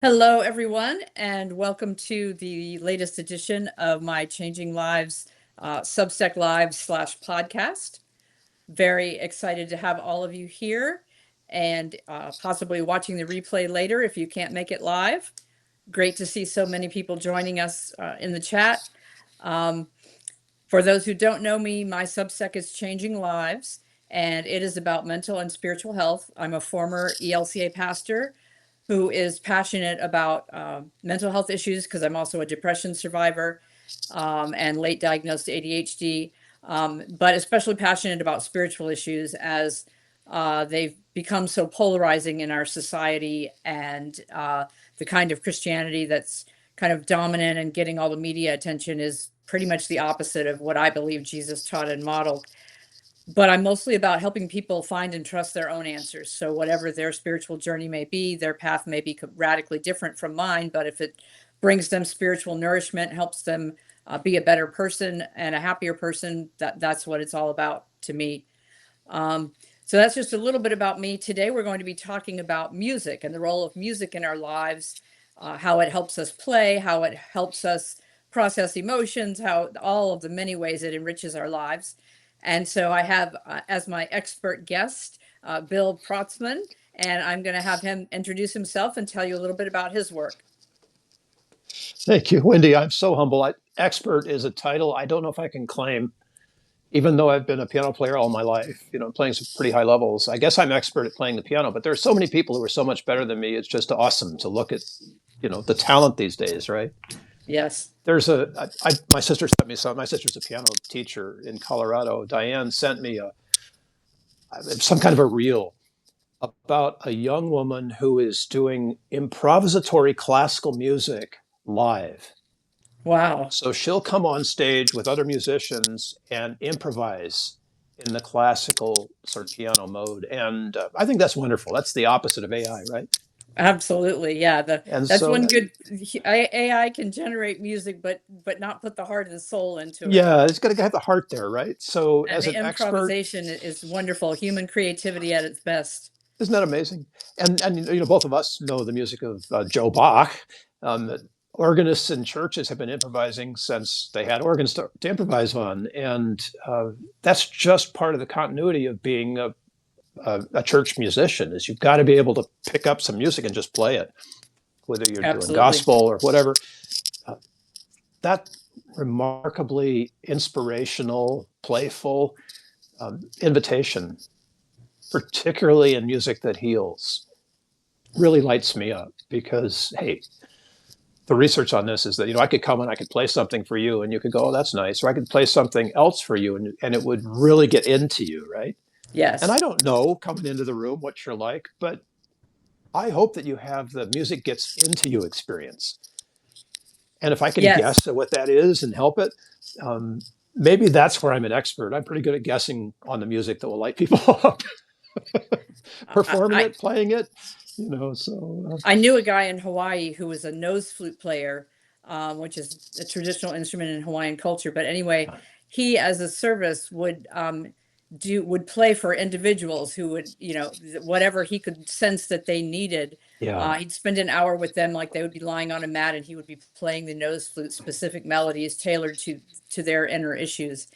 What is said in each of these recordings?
Hello, everyone, and welcome to the latest edition of my Changing Lives Substack Live slash podcast. Very excited to have all of you here and possibly watching the replay later if you can't make it live. Great to see so many people joining us in the chat. For those who don't know me, my Substack is Changing Lives, and it is about mental and spiritual health. I'm a former ELCA pastor who is passionate about mental health issues because I'm also a depression survivor and late diagnosed ADHD, but especially passionate about spiritual issues as they've become so polarizing in our society and the kind of Christianity that's kind of dominant and getting all the media attention is pretty much the opposite of what I believe Jesus taught and modeled. But I'm mostly about helping people find and trust their own answers. So whatever their spiritual journey may be, their path may be radically different from mine, but if it brings them spiritual nourishment, helps them be a better person and a happier person, that's what it's all about to me. So that's just a little bit about me. Today we're going to be talking about music and the role of music in our lives, how it helps us play, how it helps us process emotions, how all of the many ways it enriches our lives. And so I have as my expert guest, Bill Protzmann, and I'm going to have him introduce himself and tell you a little bit about his work. Thank you, Wendy. I'm so humble. Expert is a title I don't know if I can claim, even though I've been a piano player all my life, playing some pretty high levels. I guess I'm expert at playing the piano, but there are so many people who are so much better than me. It's just awesome to look at, the talent these days, right? Yes. My sister sent me some. My sister's a piano teacher in Colorado. Diane sent me some kind of a reel about a young woman who is doing improvisatory classical music live. Wow. So she'll come on stage with other musicians and improvise in the classical sort of piano mode. And I think that's wonderful. That's the opposite of AI, right? Absolutely. Yeah. And That's so, one good AI can generate music, but not put the heart and soul into it. yeah, it's got to have the heart there, right? So And as the an expert, improvisation is wonderful. Human creativity at its best. isn't that amazing? And both of us know the music of Joe Bach. That organists in churches have been improvising since they had organs to improvise on, and that's just part of the continuity of being a church musician. Is you've got to be able to pick up some music and just play it, whether you're doing Absolutely. gospel or whatever. That remarkably inspirational, playful invitation, particularly in music that heals, really lights me up because, hey, the research on this is that, I could come and I could play something for you and you could go, oh, that's nice. Or I could play something else for you and it would really get into you, right? Yes. And I don't know coming into the room what you're like, but I hope that you have the music gets into you experience. And if I can Yes. guess at what that is and help it, maybe that's where I'm an expert. I'm pretty good at guessing on the music that will light people up. Performing it, playing it, so. I knew a guy in Hawaii who was a nose flute player, which is a traditional instrument in Hawaiian culture. But anyway, he, as a service, would play for individuals who would, whatever he could sense that they needed. Yeah. He'd spend an hour with them, like they would be lying on a mat, and he would be playing the nose flute specific melodies tailored to their inner issues.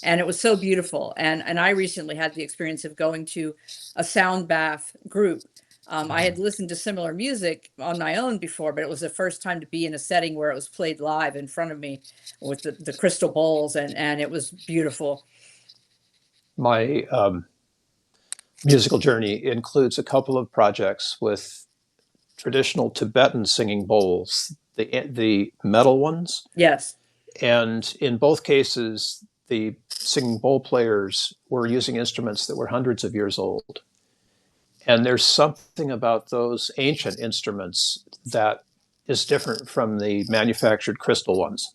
And it was so beautiful. And I recently had the experience of going to a sound bath group. I had listened to similar music on my own before, but it was the first time to be in a setting where it was played live in front of me with the crystal bowls, and it was beautiful. My musical journey includes a couple of projects with traditional Tibetan singing bowls, the metal ones. Yes. And in both cases, the singing bowl players were using instruments that were hundreds of years old. And there's something about those ancient instruments that is different from the manufactured crystal ones.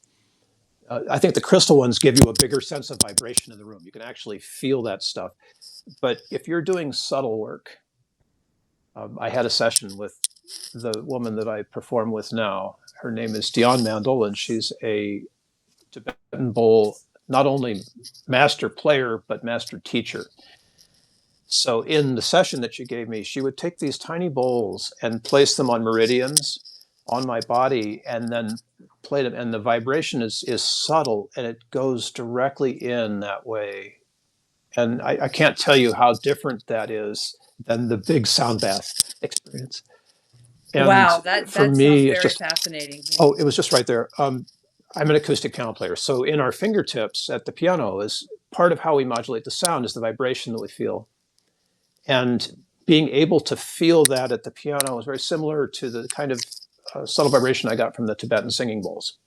I think the crystal ones give you a bigger sense of vibration in the room. You can actually feel that stuff. But if you're doing subtle work, I had a session with the woman that I perform with now. Her name is Dion Mandel, and she's a Tibetan bowl, not only master player, but master teacher. So in the session that she gave me, she would take these tiny bowls and place them on meridians on my body and then played it. And the vibration is subtle and it goes directly in that way. And I can't tell you how different that is than the big sound bath experience. And Wow, for that sounds me, it's very just, fascinating. Yeah. oh, it was just right there. I'm an acoustic piano player. So in our fingertips at the piano is part of how we modulate the sound is the vibration that we feel. And being able to feel that at the piano is very similar to the kind of subtle vibration I got from the Tibetan singing bowls.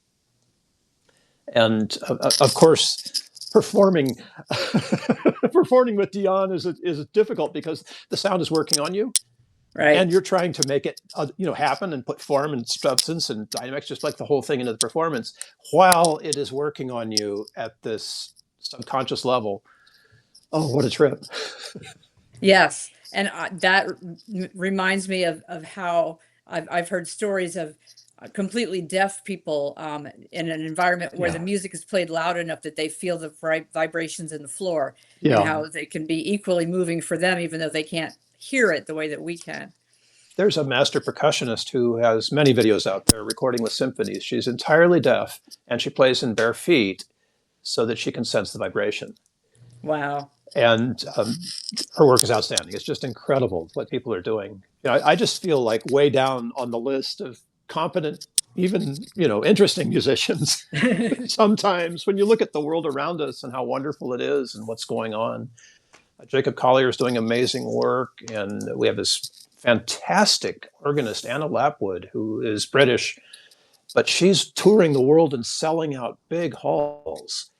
And of course, performing performing with Dion is difficult because the sound is working on you, and Right. you're trying to make it happen and put form and substance and dynamics, just like the whole thing into the performance, while it is working on you at this subconscious level. Oh, what a trip! Yes, and that reminds me of how I've heard stories of completely deaf people in an environment where the Yeah, music is played loud enough that they feel the vibrations in the floor, and yeah. how they can be equally moving for them, even though they can't hear it the way that we can. There's a master percussionist who has many videos out there recording with symphonies. She's entirely deaf and she plays in bare feet so that she can sense the vibration. Wow. And her work is outstanding. It's just incredible what people are doing. I just feel like way down on the list of competent, even interesting musicians. Sometimes when you look at the world around us and how wonderful it is and what's going on, Jacob Collier is doing amazing work, and we have this fantastic organist, Anna Lapwood, who is British, but she's touring the world and selling out big halls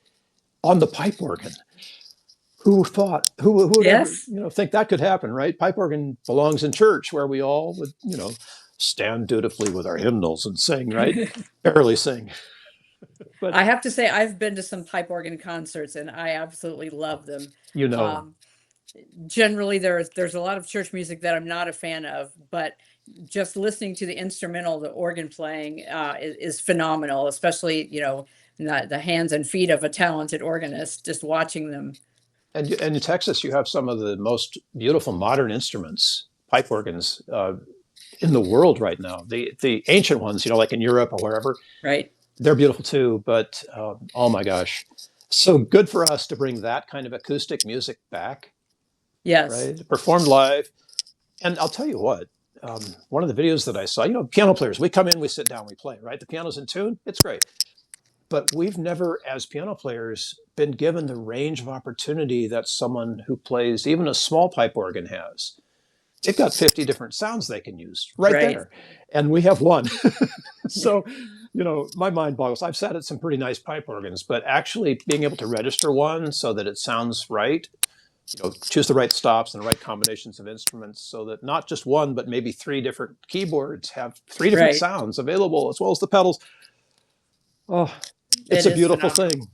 on the pipe organ. Who thought? Who would ever Yes. think that could happen, right? Pipe organ belongs in church, where we all would stand dutifully with our hymnals and sing, right? Barely sing, but I have to say I've been to some pipe organ concerts and I absolutely love them. you know, Um, Generally there's a lot of church music that I'm not a fan of, but just listening to the instrumental, the organ playing is phenomenal, especially, the hands and feet of a talented organist, just watching them. and in Texas, you have some of the most beautiful modern instruments, pipe organs, in the world right now. The ancient ones, like in Europe or wherever, Right. they're beautiful too. But oh my gosh, so good for us to bring that kind of acoustic music back, Yes. right? Performed live. And I'll tell you what, one of the videos that I saw, piano players, we come in, we sit down, we play, right? The piano's in tune, it's great. But we've never, as piano players, been given the range of opportunity that someone who plays even a small pipe organ has. They've got 50 different sounds they can use right Right. there. And we have one. So, my mind boggles. I've sat at some pretty nice pipe organs, but actually being able to register one so that it sounds right, choose the right stops and the right combinations of instruments so that not just one, but maybe three different keyboards have three different Right. sounds available as well as the pedals. Oh, it's It a is beautiful phenomenal. thing.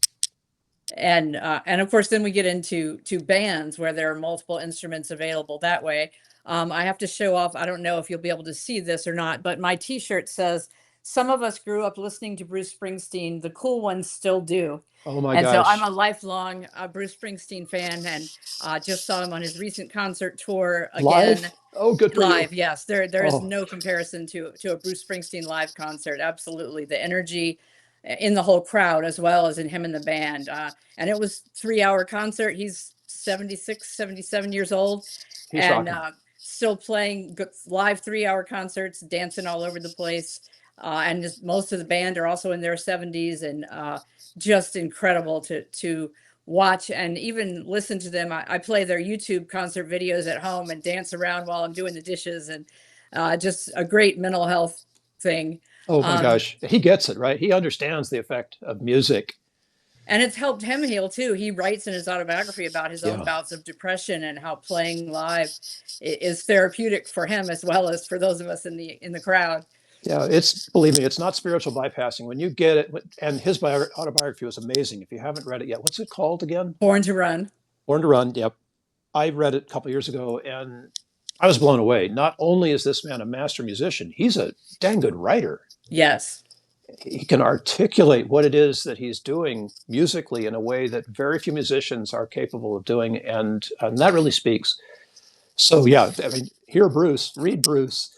And of course then we get into bands where there are multiple instruments available that way. I have to show off, I don't know if you'll be able to see this or not, but my t-shirt says some of us grew up listening to Bruce Springsteen, the cool ones still do. Oh my And so I'm gosh. a lifelong Bruce Springsteen fan, and just saw him on his recent concert tour again. Live? Oh, good for you. Live, yes. There is Oh, no comparison to a Bruce Springsteen live concert. Absolutely, the energy in the whole crowd as well as in him and the band. And it was 3 hour concert. He's 76, 77 years old, he's and rocking. still playing live 3 hour concerts, dancing all over the place. And most of the band are also in their 70s, and just incredible to watch and even listen to them. I play their YouTube concert videos at home and dance around while I'm doing the dishes, and just a great mental health thing. Oh my Um, gosh. He gets it, right? He understands the effect of music. and it's helped him heal too. He writes in his autobiography about his own Yeah. bouts of depression and how playing live is therapeutic for him as well as for those of us in the crowd. Yeah. Believe me, it's not spiritual bypassing. When you get it, and his autobiography was amazing. If you haven't read it yet, what's it called again? Born to Run. Born to Run. Yep. I read it a couple of years ago and I was blown away. Not only is this man a master musician, he's a dang good writer. Yes. He can articulate what it is that he's doing musically in a way that very few musicians are capable of doing. And that really speaks. So, yeah, I mean, hear Bruce, read Bruce,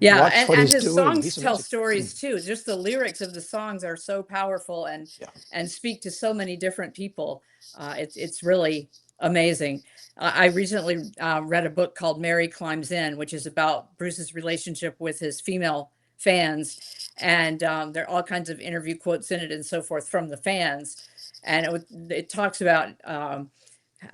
Yeah, Watch what and he's his doing. songs He's tell amazing. stories too. Just the lyrics of the songs are so powerful Yeah. and speak to so many different people. It's really amazing. I recently read a book called Mary Climbs In, which is about Bruce's relationship with his female fans, and there are all kinds of interview quotes in it and so forth from the fans, and it talks about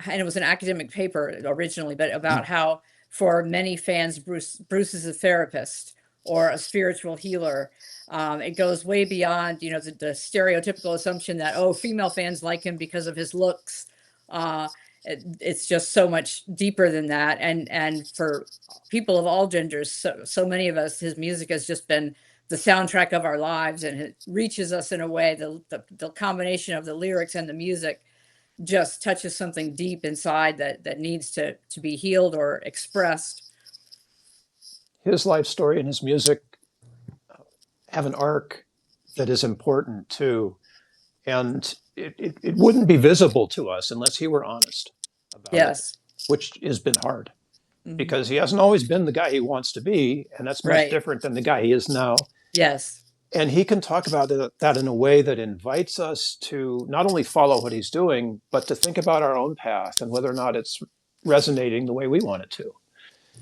and it was an academic paper originally, but about how for many fans, Bruce is a therapist or a spiritual healer. It goes way beyond, the stereotypical assumption that, oh, female fans like him because of his looks. It's just so much deeper than that. And for people of all genders, so many of us, his music has just been the soundtrack of our lives, and it reaches us in a way. The combination of the lyrics and the music just touches something deep inside that needs to be healed or expressed. His life story and his music have an arc that is important too. And it wouldn't be visible to us unless he were honest about it, Yes. which has been hard Mhm. because he hasn't always been the guy he wants to be. And that's much Right. different than the guy he is now. Yes. And he can talk about that in a way that invites us to not only follow what he's doing, but to think about our own path and whether or not it's resonating the way we want it to.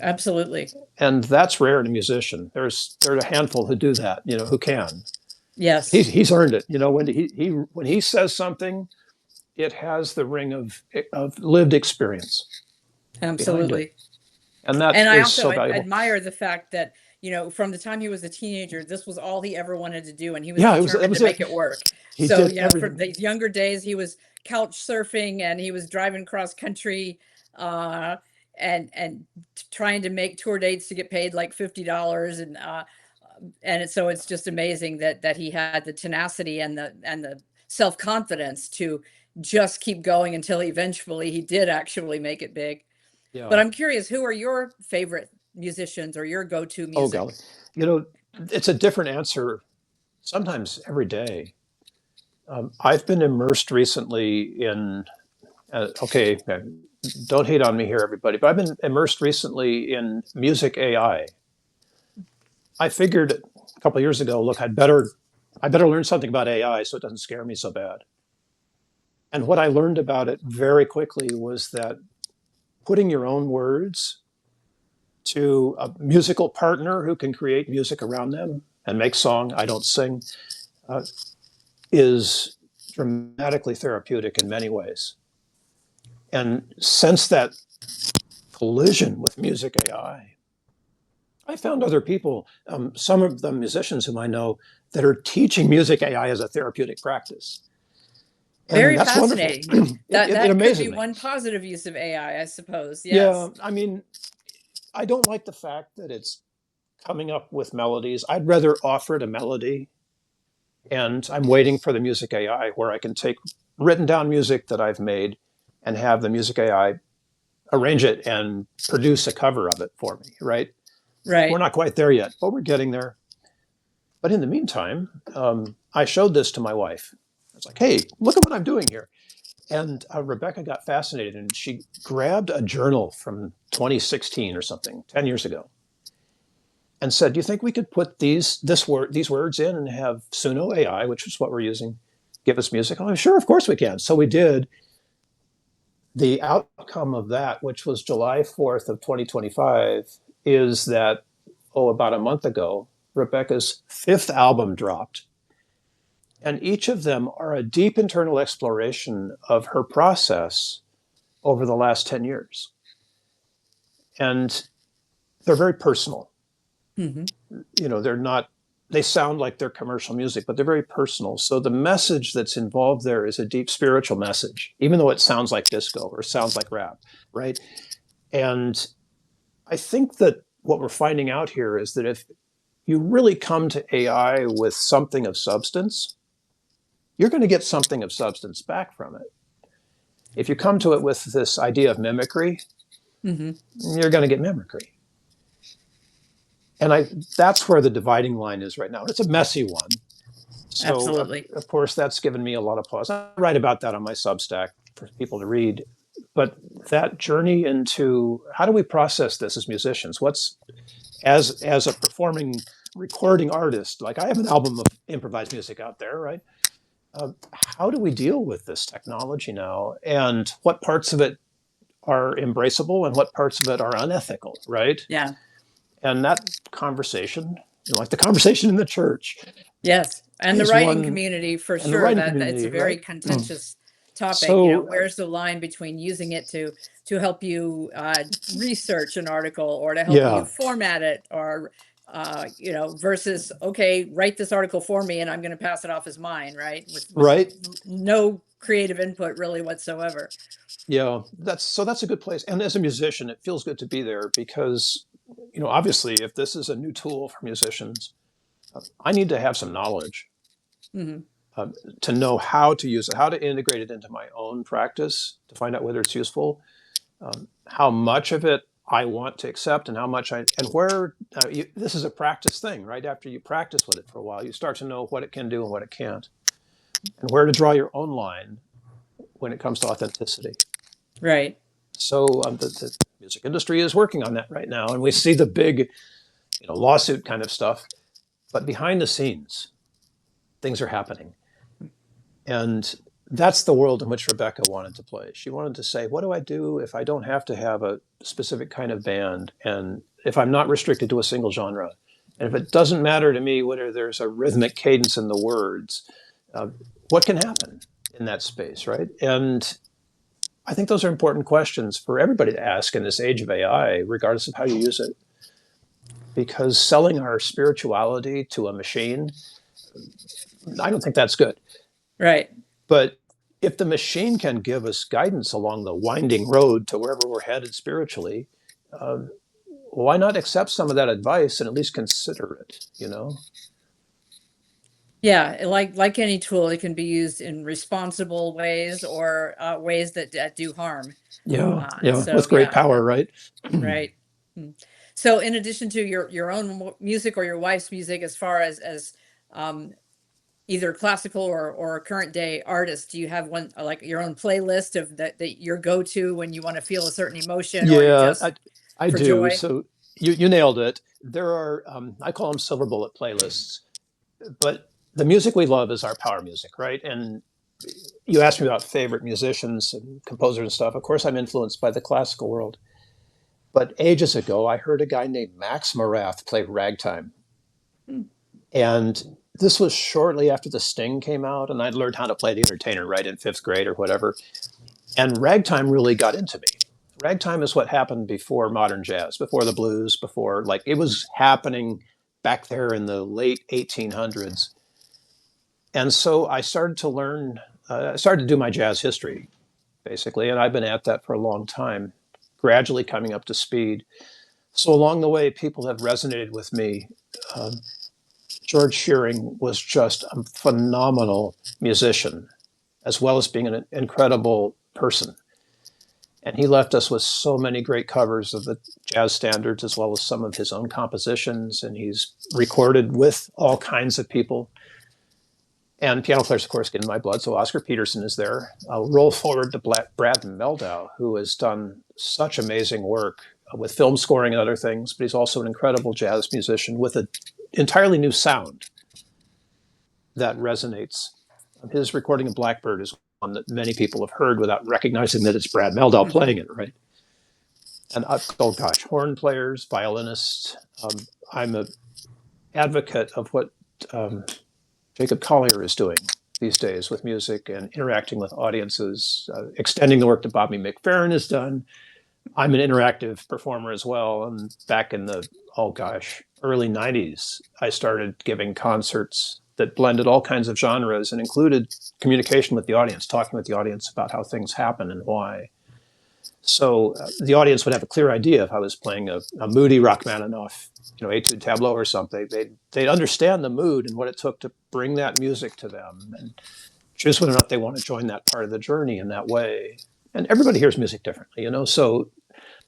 Absolutely. And that's rare in a musician. There's a handful who do that, who can. Yes. He's earned it. When he says something, it has the ring of lived experience behind it, Absolutely. and that And I is also so valuable. admire the fact that, from the time he was a teenager, this was all he ever wanted to do, and he was Yeah, that determined was to make it. it work. He So, did from everything. the younger days, he was couch surfing and he was driving cross country, uh, and trying to make tour dates to get paid like $50, so it's just amazing that he had the tenacity and the self confidence to just keep going until eventually he did actually make it big. But Yeah. I'm curious, who are your favorite musicians or your go-to Oh golly, music? you know, it's a different answer sometimes every day. I've been immersed recently in. Okay, don't hate on me here, everybody, but I've been immersed recently in music AI. I figured a couple of years ago, look, I better learn something about AI so it doesn't scare me so bad. And what I learned about it very quickly was that putting your own words to a musical partner who can create music around them and make song, I don't sing, uh, is dramatically therapeutic in many ways. And since that collision with music AI, I found other people, some of the musicians whom I know, that are teaching music AI as a therapeutic practice. And Very that's wonderful. fascinating. That could Amazes be me. one positive use of AI, I suppose. Yeah, Yes. I mean, I don't like the fact that it's coming up with melodies. I'd rather offer it a melody, and I'm waiting for the music AI where I can take written down music that I've made and have the music AI arrange it and produce a cover of it for me, right? We're Right. not quite there yet, but we're getting there. But in the meantime, I showed this to my wife. I was like, hey, look at what I'm doing here. And Rebecca got fascinated and she grabbed a journal from 2016 or something, 10 years ago, and said, do you think we could put these words in and have Suno AI, which is what we're using, give us music? Oh, sure, of course we can. So we did. The outcome of that, which was July 4th of 2025, is that, about a month ago, Rebecca's fifth album dropped. And each of them are a deep internal exploration of her process over the last 10 years. And they're very personal. Hmm. They're not, they sound like they're commercial music, but they're very personal. So the message that's involved there is a deep spiritual message, even though it sounds like disco or sounds like rap, right? And I think that what we're finding out here is that if you really come to AI with something of substance, you're going to get something of substance back from it. If you come to it with this idea of mimicry, Hmm. you're going to get mimicry. And that's where the dividing line is right now. It's a messy one. So, Absolutely. of course, that's given me a lot of pause. I write about that on my Substack for people to read. But that journey into how do we process this as musicians? as a performing recording artist, like I have an album of improvised music out there, right? Uh, how do we deal with this technology now, and what parts of it are embraceable and what parts of it are unethical, right? Yeah. And that conversation, like the conversation in the church, Yes. And the is writing one, community for and the sure, writing that it's a community, very right? contentious topic. So, Where's the line between using it to help you research an article or to help you yeah, format it or versus okay, write this article for me and I'm going to pass it off as mine, right? With right. no creative input really whatsoever. Yeah, that's a good place. And as a musician, it feels good to be there because, obviously, if this is a new tool for musicians, I need to have some knowledge Hmm. um, to know how to use it, how to integrate it into my own practice, to find out whether it's useful, how much of it I want to accept, and how much and where. This is a practice thing, right? After you practice with it for a while, you start to know what it can do and what it can't, and where to draw your own line when it comes to authenticity. Right. So the music industry is working on that right now, and we see the big, lawsuit kind of stuff. But behind the scenes, things are happening, and that's the world in which Rebecca wanted to play. She wanted to say, "What do I do if I don't have to have a specific kind of band, and if I'm not restricted to a single genre, and if it doesn't matter to me whether there's a rhythmic cadence in the words, uh, what can happen in that space, right?" And I think those are important questions for everybody to ask in this age of AI, regardless of how you use it. Because selling our spirituality to a machine, I don't think that's good. Right. But if the machine can give us guidance along the winding road to wherever we're headed spiritually, uh, why not accept some of that advice and at least consider it? Yeah, like any tool, it can be used in responsible ways or ways that do harm. Yeah, yeah, So with great yeah, power, right? right. Mm. So in addition to your own music or your wife's music, as far as um, either classical or current day artists, do you have one like your own playlist of that your go to when you want to feel a certain emotion or you're Yeah, just I for do. joy? So you nailed it. There are, I call them silver bullet playlists, but the music we love is our power music, right? And you asked me about favorite musicians and composers and stuff. Of course, I'm influenced by the classical world. But ages ago, I heard a guy named Max Morath play ragtime. Hmm. And this was shortly after The Sting came out, and I'd learned how to play the entertainer, right, in fifth grade or whatever. And ragtime really got into me. Ragtime is what happened before modern jazz, before the blues, before, like, it was happening back there in the late 1800s. And so I started to learn, I started to do my jazz history, basically, and I've been at that for a long time, gradually coming up to speed. So along the way, people have resonated with me. Um, George Shearing was just a phenomenal musician, as well as being an incredible person. And he left us with so many great covers of the jazz standards, as well as some of his own compositions. And he's recorded with all kinds of people. And piano players, of course, get in my blood. So Oscar Peterson is there. I'll roll forward to Brad Meldau, who has done such amazing work with film scoring and other things, but he's also an incredible jazz musician with an entirely new sound that resonates. His recording of Blackbird is one that many people have heard without recognizing that it's Brad Meldau Hmm. playing it, right? And oh gosh, horn players, violinists. I'm an advocate of what um, Jacob Collier is doing these days with music and interacting with audiences, extending the work that Bobby McFerrin has done. I'm an interactive performer as well. And back in the, oh gosh, early 90s, I started giving concerts that blended all kinds of genres and included communication with the audience, talking with the audience about how things happen and why. So the audience would have a clear idea if I was playing a moody Rachmaninoff, etude tableau or something. They'd understand the mood and what it took to bring that music to them and choose whether or not they want to join that part of the journey in that way. And everybody hears music differently. So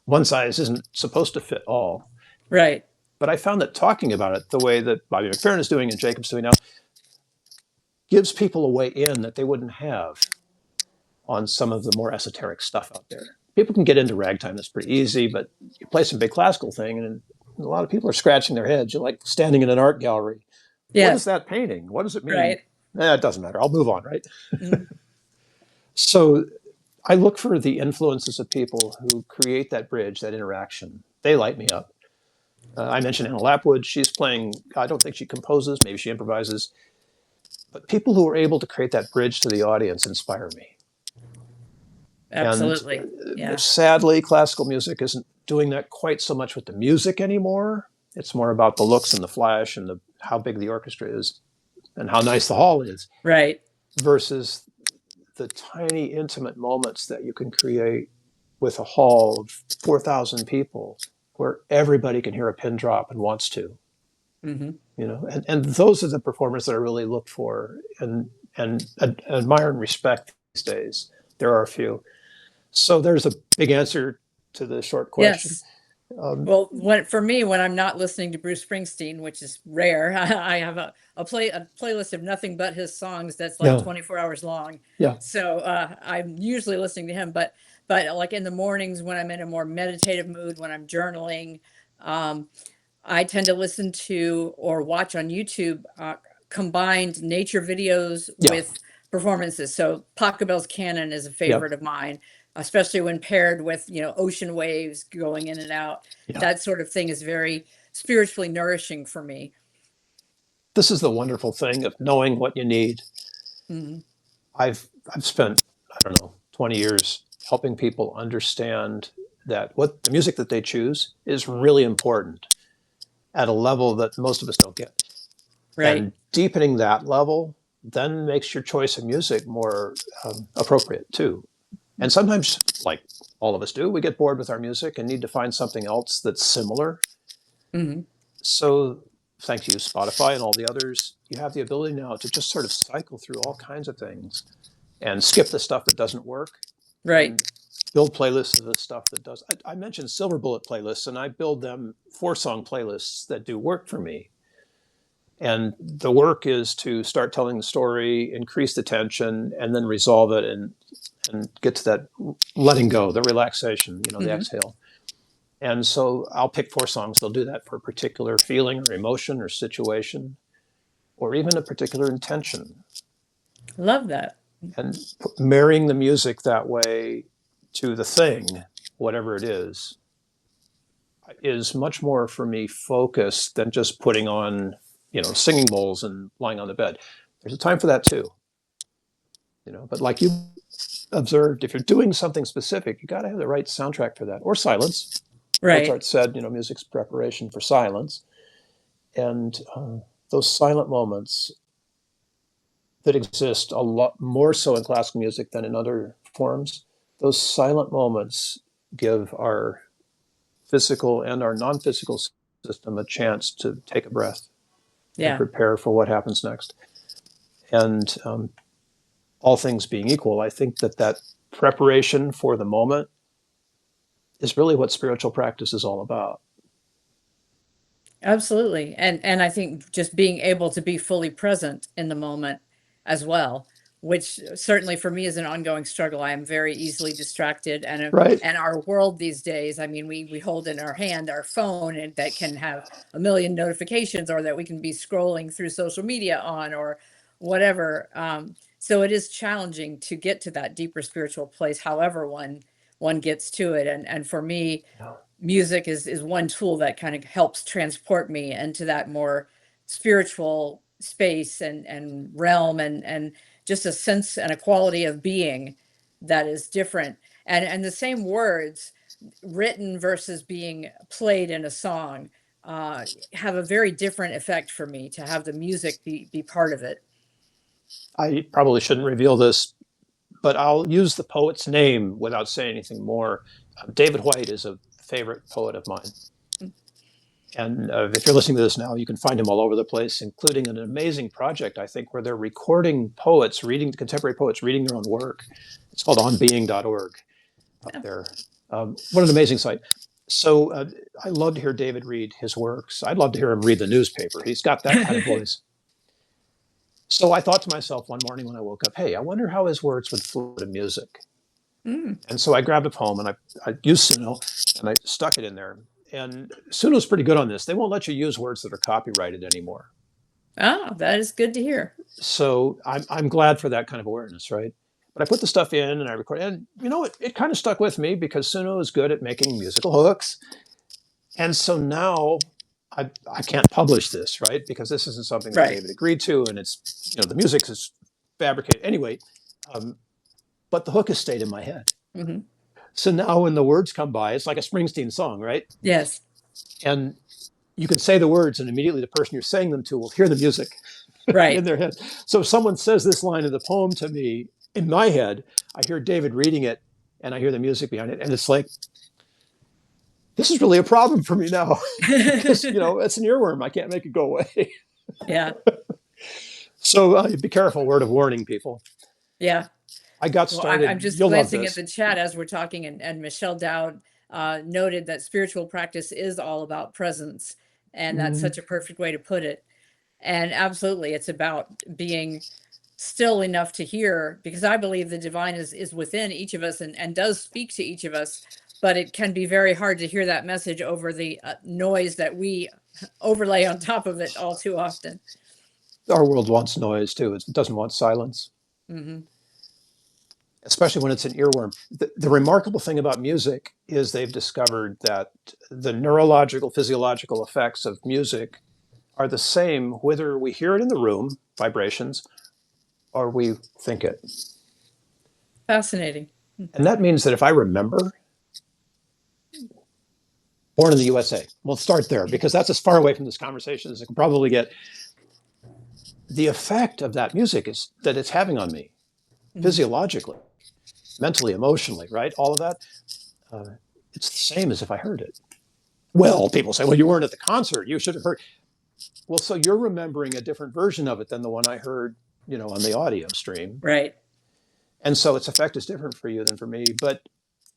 one size isn't supposed to fit all. Right. But I found that talking about it the way that Bobby McFerrin is doing and Jacob's doing now gives people a way in that they wouldn't have on some of the more esoteric stuff out there. People can get into ragtime, that's pretty easy, but you play some big classical thing and a lot of people are scratching their heads. You're like standing in an art gallery. What is Yes. that painting? What does it mean? Right. It doesn't matter. I'll move on, right? Mhm. So I look for the influences of people who create that bridge, that interaction. They light me up. I mentioned Anna Lapwood. She's playing, I don't think she composes, maybe she improvises. But people who are able to create that bridge to the audience inspire me. And Absolutely. Yeah. sadly, classical music isn't doing that quite so much with the music anymore. It's more about the looks and the flash and how big the orchestra is and how nice the hall is Right. versus the tiny intimate moments that you can create with a hall of 4,000 people where everybody can hear a pin drop and wants to, Hmm. and those are the performers that I really look for and admire and respect these days. There are a few. So there's a big answer to the short question. Yes. Um, Well, for me, when I'm not listening to Bruce Springsteen, which is rare, I have a playlist of nothing but his songs that's like yeah, 24 hours long. yeah, So I'm usually listening to him, but like in the mornings when I'm in a more meditative mood, when I'm journaling, um, I tend to listen to or watch on YouTube combined nature videos yeah, with performances. So Pachelbel's Canon is a yeah, favorite of mine, especially when paired with, ocean waves going in and out. yeah. That sort of thing is very spiritually nourishing for me. This is the wonderful thing of knowing what you need. Hmm. I've spent, I don't know, 20 years helping people understand that what the music that they choose is really important at a level that most of us don't get. Right. And deepening that level then makes your choice of music more appropriate too. And sometimes, like all of us do, we get bored with our music and need to find something else that's similar. Hmm. So, thanks to you, Spotify and all the others, you have the ability now to just sort of cycle through all kinds of things and skip the stuff that doesn't work Right. and build playlists of the stuff that does. I mentioned Silver Bullet playlists, and I build them 4-song playlists that do work for me. And the work is to start telling the story, increase the tension, and then resolve it and get to that letting go, the relaxation, the Hmm. exhale. And so I'll pick 4 songs. They'll do that for a particular feeling or emotion or situation, or even a particular intention. Love that. And marrying the music that way to the thing, whatever it is much more for me focused than just putting on, singing bowls and lying on the bed. There's a time for that too, but like you observed, if you're doing something specific, you got to have the right soundtrack for that, or silence. Right. Mozart said, music's preparation for silence. And those silent moments that exist a lot more so in classical music than in other forms, those silent moments give our physical and our non-physical system a chance to take a breath and Yeah. prepare for what happens next. And all things being equal, I think that preparation for the moment is really what spiritual practice is all about. Absolutely. And I think just being able to be fully present in the moment as well, which certainly for me is an ongoing struggle. I am very easily distracted Right. and our world these days, I mean, we hold in our hand our phone and that can have a million notifications or that we can be scrolling through social media on or whatever. So it is challenging to get to that deeper spiritual place, however one gets to it. And for me, Yeah. music is one tool that kind of helps transport me into that more spiritual space and realm and just a sense and a quality of being that is different and the same words written versus being played in a song have a very different effect for me to have the music be part of it. I probably shouldn't reveal this, but I'll use the poet's name without saying anything more. David White is a favorite poet of mine. And if you're listening to this now, you can find him all over the place, including an amazing project, I think, where they're recording poets, contemporary poets reading their own work. It's called onbeing.org up Yeah. there. What an amazing site. So I love to hear David read his works. I'd love to hear him read the newspaper. He's got that kind of voice. So I thought to myself one morning when I woke up, hey, I wonder how his words would flow to music. Mm. And so I grabbed a poem and I used Suno and I stuck it in there. And Suno's pretty good on this. They won't let you use words that are copyrighted anymore. Ah, that is good to hear. So I'm glad for that kind of awareness, right? But I put the stuff in and I record, and it kind of stuck with me because Suno is good at making musical hooks. And so now I can't publish this, right? Because this isn't something that Right. David agreed to, and it's the music is fabricated anyway. Um, but the hook has stayed in my head. Hmm. So now when the words come by, it's like a Springsteen song, right? Yes. And you can say the words, and immediately the person you're saying them to will hear the music in Right. their head. So if someone says this line of the poem to me in my head, I hear David reading it, and I hear the music behind it, and it's like, this is really a problem for me now because it's an earworm. I can't make it go away. Yeah. So be careful. Word of warning, people. Yeah. I got Well, I'm started. just You'll love glancing at this. the chat as we're talking, and Michelle Dowd noted that spiritual practice is all about presence. And that's Mm, such a perfect way to put it. And absolutely, it's about being still enough to hear, because I believe the divine is within each of us and does speak to each of us. But it can be very hard to hear that message over the noise that we overlay on top of it all too often. our world wants noise too. It doesn't want silence, Hmm. especially when it's an earworm. The remarkable thing about music is they've discovered that the neurological, physiological effects of music are the same whether we hear it in the room, vibrations, or we think it. Fascinating. And that means that if I remember, born in the USA, we'll start there because that's as far away from this conversation as it can probably get. The effect of that music is that it's having on me Mhm. physiologically, mentally, emotionally, right? All of that. It's the same as if I heard it. Well, people say, well, you weren't at the concert. You should have heard. Well, so you're remembering a different version of it than the one I heard, on the audio stream. Right. And so its effect is different for you than for me. But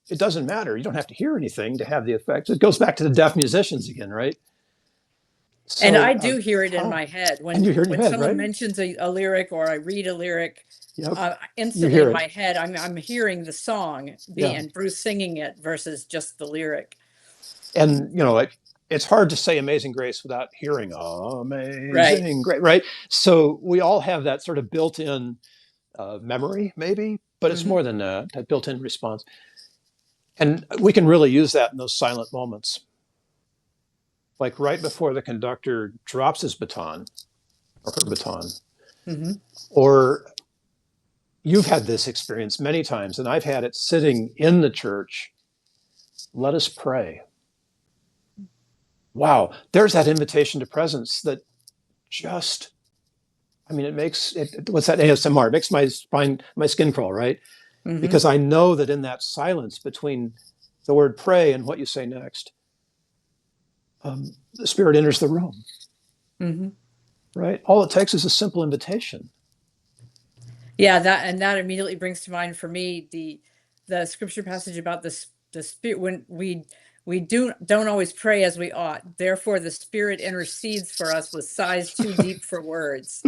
it doesn't matter. You don't have to hear anything to have the effect. It goes back to the deaf musicians again, right? And So, I do hear it in my head and you hear it in your when head, someone right? mentions a lyric or I read a lyric. Yep. You Instantly hear in it. my head, I'm hearing the song Yeah. and Bruce singing it versus just the lyric. And, it's hard to say Amazing Grace without hearing Right. Amazing Grace, right? So we all have that sort of built-in memory, maybe, but it's Hmm. more than that built-in response. And we can really use that in those silent moments. Like right before the conductor drops his baton or her baton, Hmm. or you've had this experience many times, and I've had it sitting in the church. Let us pray. Wow, there's that invitation to presence that just, it makes it, what's that ASMR? It makes my skin crawl, right? Hmm. Because I know that in that silence between the word pray and what you say next, the Spirit enters the room, Hmm. right? All it takes is a simple invitation. Yeah, that immediately brings to mind for me the scripture passage about the spirit when we don't always pray as we ought. Therefore, the Spirit intercedes for us with sighs too deep for words.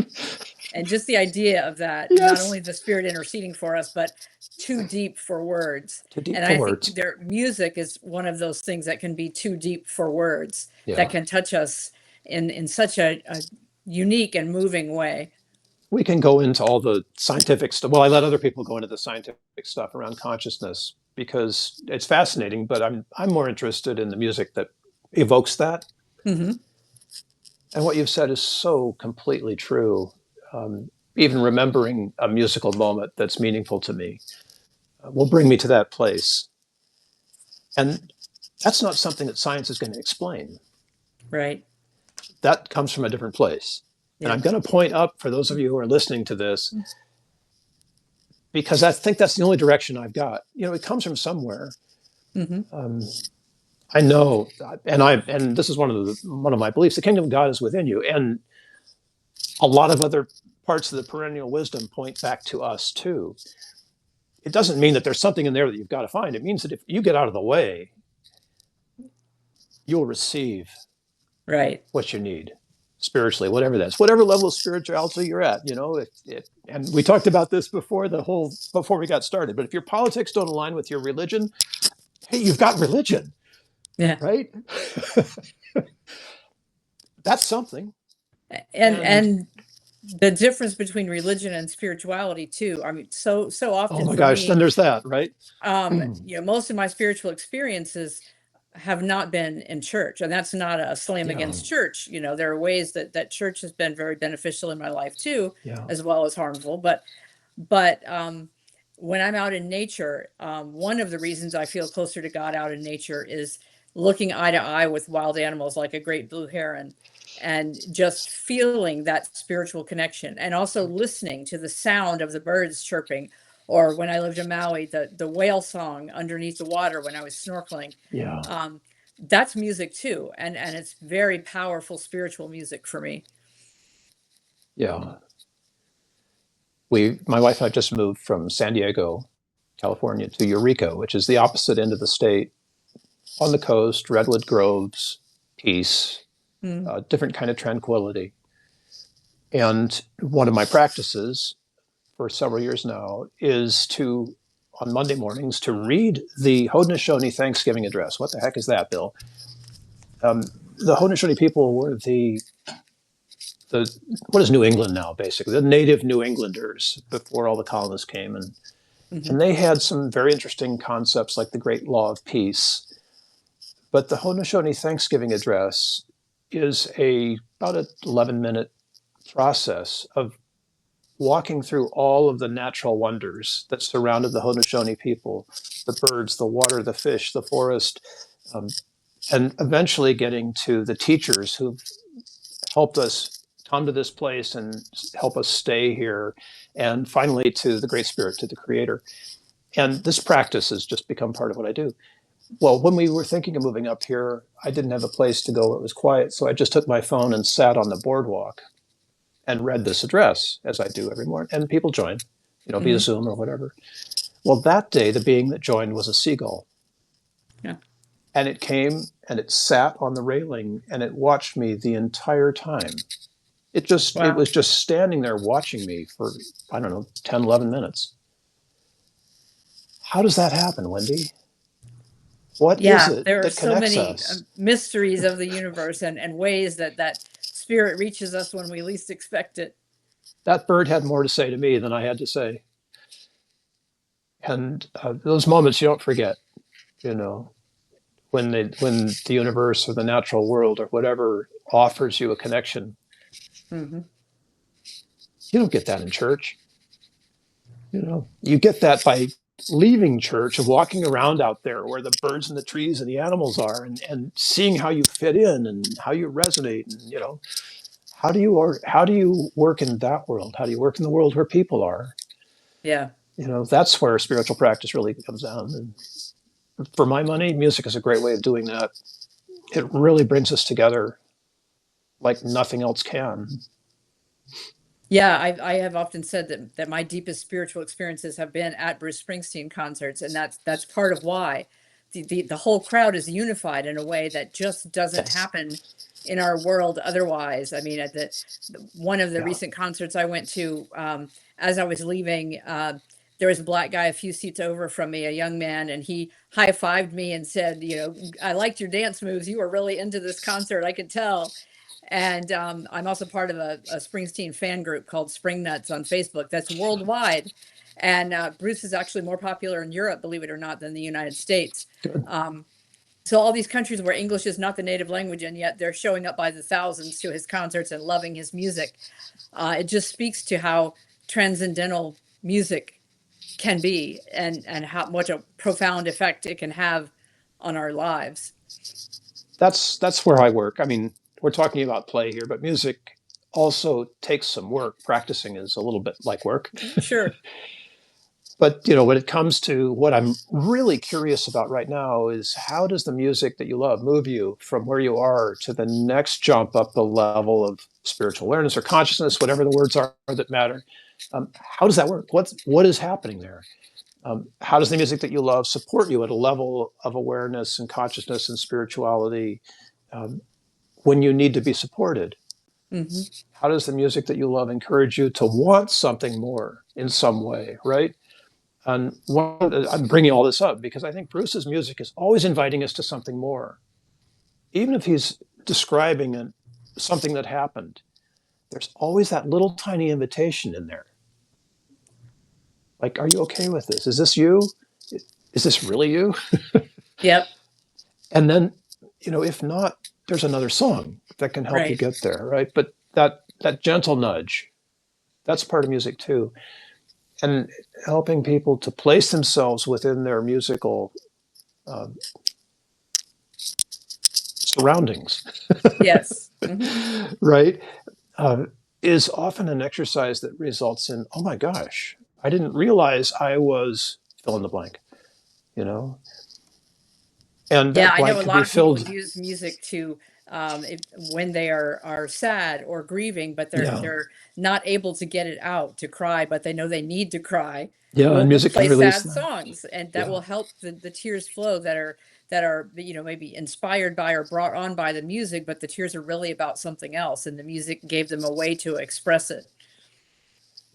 And just the idea of that, not Yes, only the Spirit interceding for us, but too deep for words. too deep And for I think words. their music is one of those things that can be too deep for words, Yeah, that can touch us in such a unique and moving way. we can go into all the scientific stuff. Well, I let other people go into the scientific stuff around consciousness because it's fascinating. But I'm more interested in the music that evokes that. Hmm. And what you've said is so completely true. Even remembering a musical moment that's meaningful to me will bring me to that place. And that's not something that science is going to explain. Right. That comes from a different place. And Yeah. I'm going to point up for those of you who are listening to this, because I think that's the only direction I've got. It comes from somewhere. Hmm. I know, and this is one of my beliefs. The kingdom of God is within you, and a lot of other parts of the perennial wisdom point back to us too. It doesn't mean that there's something in there that you've got to find. It means that if you get out of the way, you'll receive Right. what you need spiritually, whatever that's, whatever level of spirituality you're at. And we talked about this before we got started. But if your politics don't align with your religion, hey, you've got religion. Yeah. right? That's something. And And the difference between religion and spirituality too. I mean, so oh often my for gosh, then me, there's that, right? most of my spiritual experiences have not been in church, and that's not a slam Yeah, against church. There are ways that church has been very beneficial in my life too, yeah, as well as harmful. But when I'm out in nature, one of the reasons I feel closer to God out in nature is looking eye to eye with wild animals like a great blue heron, and just feeling that spiritual connection, and also listening to the sound of the birds chirping. Or when I lived in Maui, the whale song underneath the water when I was snorkeling. yeah, Um, that's music too, and it's very powerful spiritual music for me. yeah. My wife and I just moved from San Diego, California, to Eureka, which is the opposite end of the state, on the coast, redwood groves, peace, Mm. different kind of tranquility. And one of my practices for several years now is to, on Monday mornings, to read the Haudenosaunee Thanksgiving address. What the heck is that, Bill? Um, the Haudenosaunee people were the what is New England now, basically the native New Englanders before all the colonists came, and Hmm. they had some very interesting concepts like the Great Law of Peace. But the Haudenosaunee Thanksgiving address is about an 11-minute process of walking through all of the natural wonders that surrounded the Haudenosaunee people, the birds, the water, the fish, the forest, um, and eventually getting to the teachers who've helped us come to this place and help us stay here, and finally to the Great Spirit, to the Creator. And this practice has just become part of what I do. Well, when we were thinking of moving up here, I didn't have a place to go where it was quiet, so I just took my phone and sat on the boardwalk and read this address as I do every morning. And people joined, via Hmm. Zoom or whatever. Well, that day, the being that joined was a seagull. Yeah. And it came and it sat on the railing and it watched me the entire time. It Wow. was just standing there watching me for, I don't know, 10, 11 minutes. How does that happen, Wendy? What is Yeah, it there are that so connects many us? mysteries of the universe, and ways that spirit reaches us when we least expect it. That bird had more to say to me than I had to say. And those moments you don't forget, you know, when the universe or the natural world or whatever offers you a connection. Hmm. You don't get that in church. You get that by leaving church and walking around out there where the birds and the trees and the animals are, and seeing how you fit in and how you resonate, and how do you work in that world? How do you work in the world where people are? Yeah. That's where spiritual practice really comes down. And for my money, music is a great way of doing that. It really brings us together like nothing else can. Yeah, I have often said that my deepest spiritual experiences have been at Bruce Springsteen concerts, and that's part of why the whole crowd is unified in a way that just doesn't Yes. happen in our world otherwise. I mean, at one of the Yeah. recent concerts I went to, as I was leaving, there was a black guy a few seats over from me, a young man, and he high-fived me and said, "I liked your dance moves. You were really into this concert. I could tell." And I'm also part of a Springsteen fan group called Spring Nuts on Facebook that's worldwide. And Bruce is actually more popular in Europe, believe it or not, than the United States. Good. Um, so all these countries where English is not the native language, and yet they're showing up by the thousands to his concerts and loving his music. It just speaks to how transcendental music can be, and how much a profound effect it can have on our lives. That's where I work. I mean, we're talking about play here, but music also takes some work. Practicing is a little bit like work. Sure. But when it comes to what I'm really curious about right now is how does the music that you love move you from where you are to the next jump up the level of spiritual awareness or consciousness, whatever the words are that matter. How does that work? What is happening there? How does the music that you love support you at a level of awareness and consciousness and spirituality um, when you need to be supported? Hmm. How does the music that you love encourage you to want something more in some way, right? And I'm bringing all this up because I think Bruce's music is always inviting us to something more. even if he's describing something that happened, there's always that little tiny invitation in there. Like, are you okay with this? Is this you? Is this really you? Yep. And then, if not, there's another song that can help you Right. get there, right? But that gentle nudge, that's part of music too. And helping people to place themselves within their musical uh, surroundings, Yes. Hmm. right? Uh, is often an exercise that results in, oh my gosh, I didn't realize I was fill in the blank, you know? And Yeah, that I know blank a could be lot of people filled. use music to when they are sad or grieving, but Yeah. they're not able to get it out to cry, but they know they need to cry. Yeah. And We'll music can play release sad that. songs, and that Yeah. will help the tears flow that are maybe inspired by or brought on by the music, but the tears are really about something else, and the music gave them a way to express it.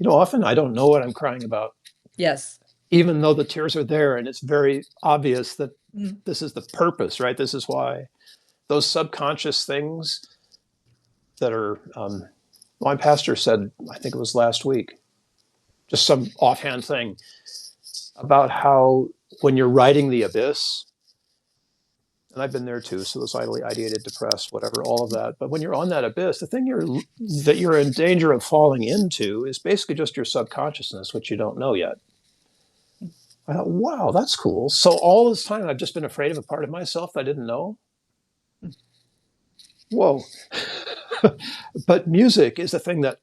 Often I don't know what I'm crying about, Yes. even though the tears are there. And it's very obvious that Mm. this is the purpose, right? This is why those subconscious things that are, my pastor said, I think it was last week, just some offhand thing about how when you're writing the abyss, and I've been there too, suicidally ideated, depressed, whatever, all of that. But when you're on that abyss, the thing that you're in danger of falling into is basically just your subconsciousness, which you don't know yet. I thought, wow, that's cool. So all this time I've just been afraid of a part of myself I didn't know. Whoa. But music is the thing that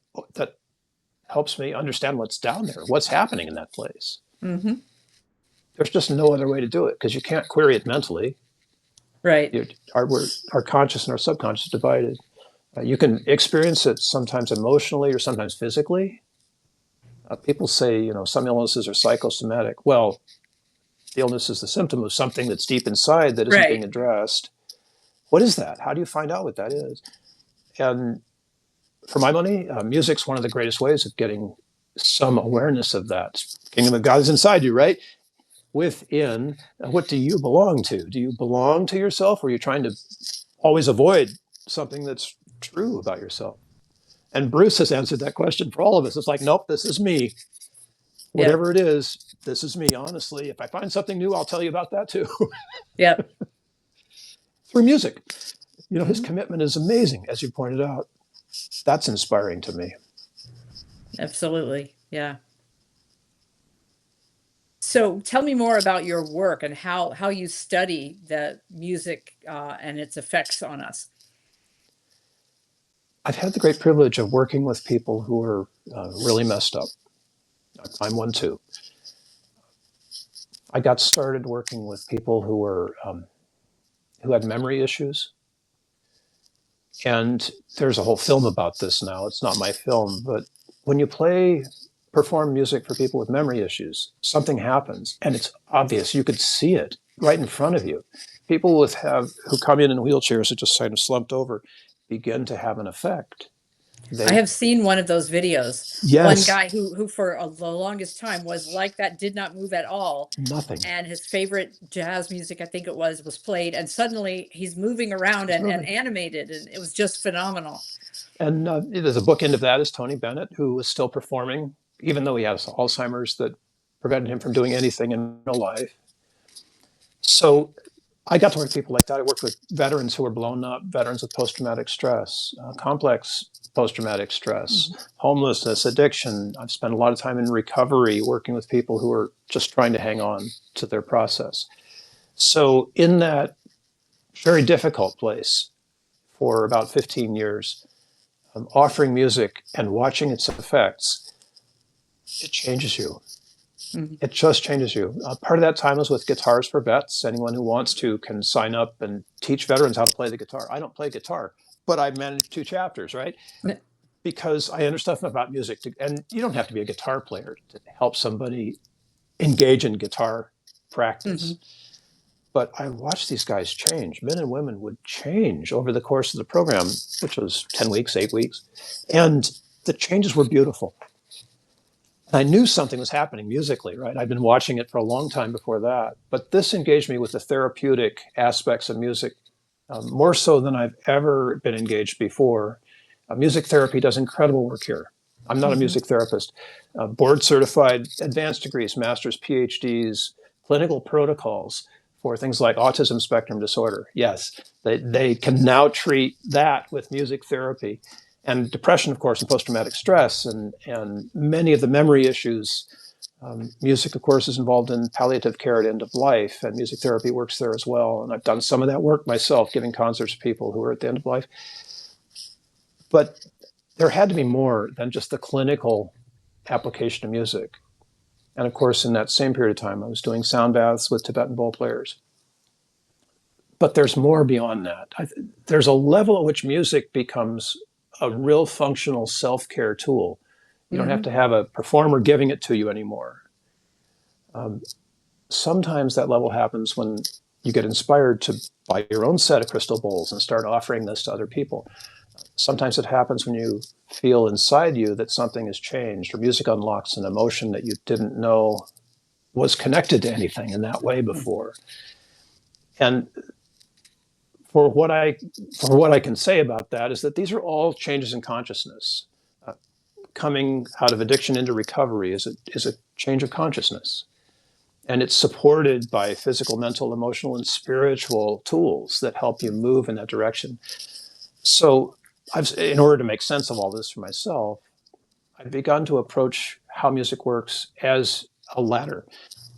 helps me understand what's down there, what's happening in that place. Hmm. There's just no other way to do it because you can't query it mentally. Right. Our conscious and our subconscious are divided. You can experience it sometimes emotionally or sometimes physically. People say, some illnesses are psychosomatic. Well, the illness is the symptom of something that's deep inside that isn't being Right. addressed. What is that? How do you find out what that is? And for my money, music's one of the greatest ways of getting some awareness of that. Kingdom of God is inside you, right? Within, what do you belong to? Do you belong to yourself, or are you trying to always avoid something that's true about yourself? And Bruce has answered that question for all of us. It's like, nope, this is me. Yep. Whatever it is, this is me. Honestly, if I find something new, I'll tell you about that too. Yep. Through music. His Hmm. commitment is amazing, as you pointed out. That's inspiring to me. Absolutely. Yeah. So tell me more about your work and how you study the music and its effects on us. I've had the great privilege of working with people who are really messed up. I'm one too. I got started working with people who had memory issues, and there's a whole film about this now. It's not my film, but when you perform music for people with memory issues, something happens, and it's obvious. You could see it right in front of you. People who come in wheelchairs that just kind of slumped over begin to have an effect. I They have seen one of those videos. One Yes, guy who for the longest time was like that, did not move at all, nothing. and his favorite jazz music, I think it was played, and suddenly he's moving around He's and moving. animated, and it was just phenomenal. And there's a bookend of that is Tony Bennett, who was still performing, even though he has Alzheimer's that prevented him from doing anything in real life. So I got to work with people like that. I worked with veterans who were blown up, veterans with post-traumatic stress, complex post-traumatic stress, Mhm. homelessness, addiction. I've spent a lot of time in recovery working with people who are just trying to hang on to their process. So in that very difficult place for about 15 years, offering music and watching its effects, it changes you. Mhm. It just changes you. Part of that time was with Guitars for Vets. Anyone who wants to can sign up and teach veterans how to play the guitar. I don't play guitar, but I managed 2 chapters, right? Because I understand stuff about music. And you don't have to be a guitar player to help somebody engage in guitar practice. Mhm. But I watched these guys change. Men and women would change over the course of the program, which was 10 weeks, 8 weeks. And the changes were beautiful. I knew something was happening musically, right? I'd been watching it for a long time before that. But this engaged me with the therapeutic aspects of music more so than I've ever been engaged before. Music therapy does incredible work here. I'm not a Hmm. music therapist. Board certified, advanced degrees, master's, PhDs, clinical protocols for things like autism spectrum disorder. Yes, they can now treat that with music therapy. And depression, of course, and post-traumatic stress, and many of the memory issues. Music, of course, is involved in palliative care at end of life, and music therapy works there as well. And I've done some of that work myself, giving concerts to people who are at the end of life. But there had to be more than just the clinical application of music. And of course, in that same period of time, I was doing sound baths with Tibetan bowl players. But there's more beyond that. There's a level at which music becomes a real functional self-care tool. You don't have Hmm. to have a performer giving it to you anymore. Sometimes that level happens when you get inspired to buy your own set of crystal bowls and start offering this to other people. Sometimes it happens when you feel inside you that something has changed, or music unlocks an emotion that you didn't know was connected to anything in that way before. And for what I for what I can say about that is that these are all changes in consciousness. Coming out of addiction into recovery is a change of consciousness. And it's supported by physical, mental, emotional, and spiritual tools that help you move in that direction. So, in order to make sense of all this for myself, I've begun to approach how music works as a ladder.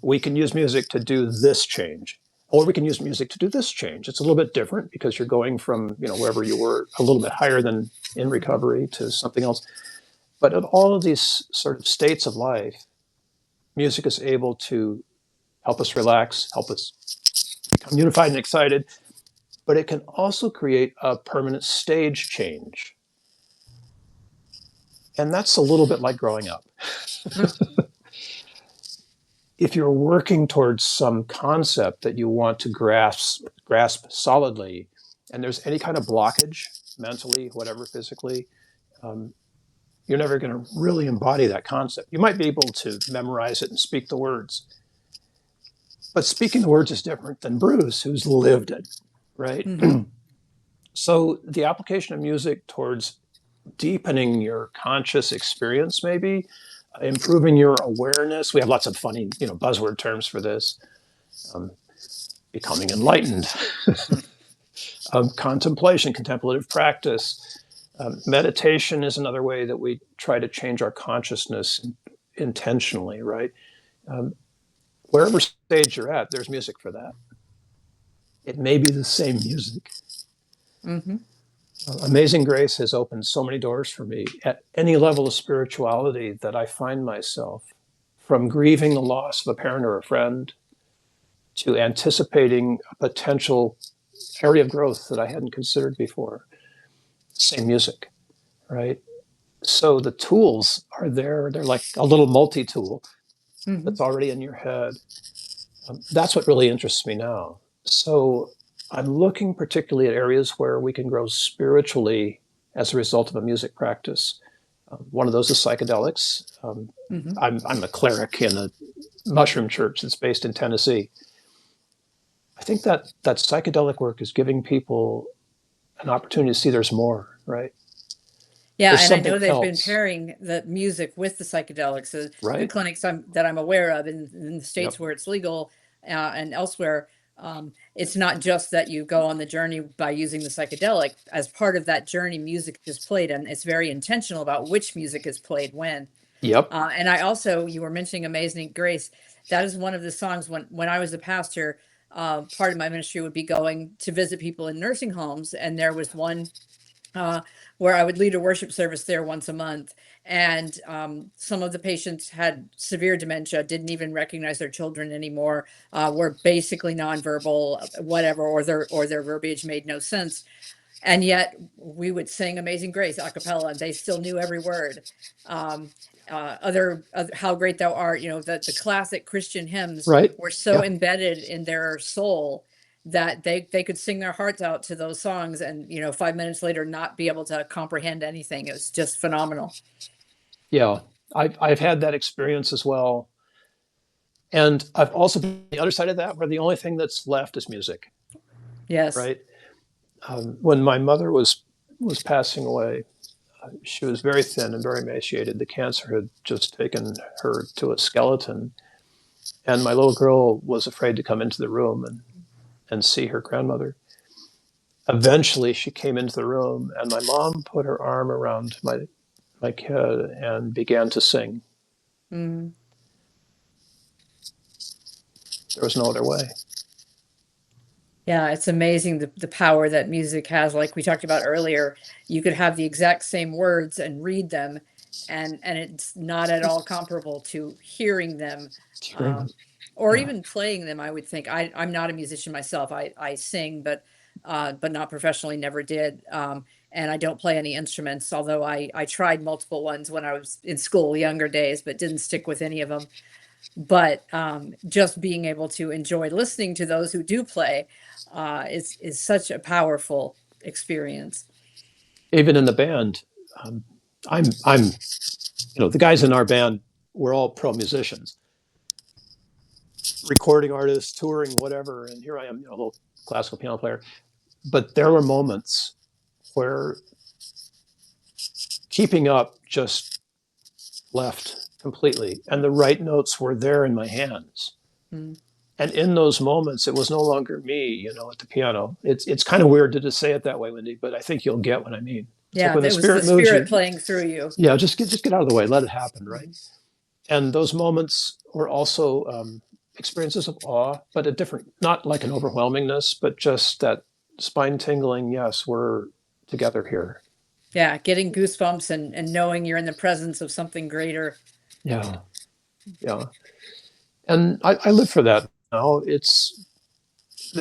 We can use music to do this change, or we can use music to do this change. It's a little bit different because you're going from wherever you were a little bit higher than in recovery to something else. But in all of these sort of states of life, music is able to help us relax, help us become unified and excited, but it can also create a permanent stage change. And that's a little bit like growing up. If you're working towards some concept that you want to grasp solidly, and there's any kind of blockage, mentally, whatever, physically, um, you're never going to really embody that concept. You might be able to memorize it and speak the words, but speaking the words is different than Bruce, who's lived it, right? Hmm. So the application of music towards deepening your conscious experience, maybe improving your awareness. We have lots of funny, buzzword terms for this. Um, Becoming enlightened, contemplation, contemplative practice. Meditation is another way that we try to change our consciousness intentionally, right? Um, Wherever stage you're at, there's music for that. It may be the same music. Hmm. Amazing Grace has opened so many doors for me at any level of spirituality that I find myself, from grieving the loss of a parent or a friend to anticipating a potential area of growth that I hadn't considered before. Same music, right? So the tools are there. They're like a little multi-tool Hmm. that's already in your head. That's what really interests me now. So I'm looking particularly at areas where we can grow spiritually as a result of a music practice. One of those is psychedelics. Hmm. I'm a cleric in a mushroom church that's based in Tennessee. I think that psychedelic work is giving people an opportunity to see there's more, right? Yeah, There's and I something know they've been else, pairing the music with the psychedelics. The right? clinics that I'm aware of in the states Yep. where it's legal and elsewhere, it's not just that you go on the journey by using the psychedelic. As part of that journey, music is played, and it's very intentional about which music is played when. Yep. And I also, you were mentioning Amazing Grace. That is one of the songs when I was a pastor. Part of my ministry would be going to visit people in nursing homes, and there was one uh, where I would lead a worship service there once a month. And some of the patients had severe dementia, didn't even recognize their children anymore, were basically nonverbal, whatever, or their verbiage made no sense. And yet we would sing Amazing Grace a cappella, and they still knew every word. Um, other How Great Thou Art, the classic Christian hymns Right. were so Yeah. embedded in their soul that they could sing their hearts out to those songs, and 5 minutes later not be able to comprehend anything. It was just phenomenal. Yeah. I've had that experience as well. And I've also been on the other side of that where the only thing that's left is music, Yes. right? When my mother was passing away, she was very thin and very emaciated. The cancer had just taken her to a skeleton, and my little girl was afraid to come into the room and see her grandmother. Eventually, she came into the room, and my mom put her arm around my kid and began to sing. Mm. There was no other way. Yeah, it's amazing the power that music has. Like we talked about earlier, you could have the exact same words and read them, and it's not at all comparable to hearing them, Hearing them. um, or Yeah. even playing them. I would think. I'm not a musician myself. I sing, but not professionally. Never did. And I don't play any instruments. Although I tried multiple ones when I was in school, younger days, but didn't stick with any of them. But just being able to enjoy listening to those who do play is such a powerful experience. Even in the band, I'm the guys in our band, we're all pro musicians, recording artists, touring, whatever. And here I am, a little classical piano player. But there were moments where keeping up just left completely, and the right notes were there in my hands. Mm. And in those moments, it was no longer me, at the piano. It's kind of weird to just say it that way, Wendy, but I think you'll get what I mean. It's like Yeah, when the it was the spirit moves spirit you, playing through you. yeah, just get out of the way, let it happen, right? Mhm. And those moments were also experiences of awe, but a different, not like an overwhelmingness, but just that spine tingling. Yes, we're together here. Yeah, getting goosebumps and knowing you're in the presence of something greater. Yeah, yeah. And I live for that now.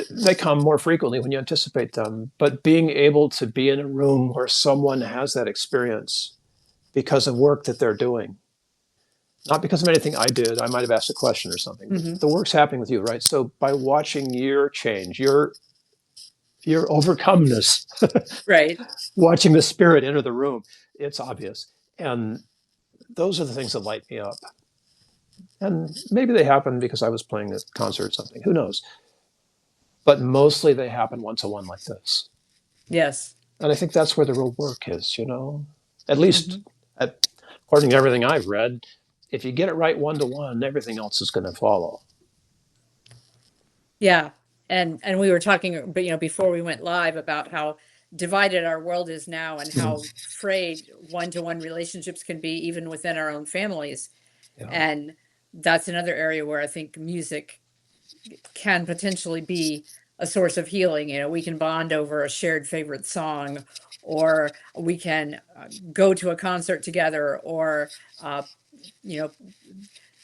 They come more frequently when you anticipate them, but being able to be in a room where someone has that experience because of work that they're doing, not because of anything I did. I might have asked a question or something, but Hmm. the work's happening with you, right? So by watching your change, your overcomeness, Right. watching the spirit enter the room, it's obvious. And those are the things that light me up. And maybe they happen because I was playing a concert or something. Who knows? But mostly they happen once a one like this. Yes. And I think that's where the real work is, At least Hmm. according to everything I've read, if you get it right one to one, everything else is going to follow. Yeah. And we were talking, but before we went live about how divided our world is now and Mm, how frayed one-to-one relationships can be even within our own families. yeah. And that's another area where I think music can potentially be a source of healing. We can bond over a shared favorite song, or we can go to a concert together, or uh, you know,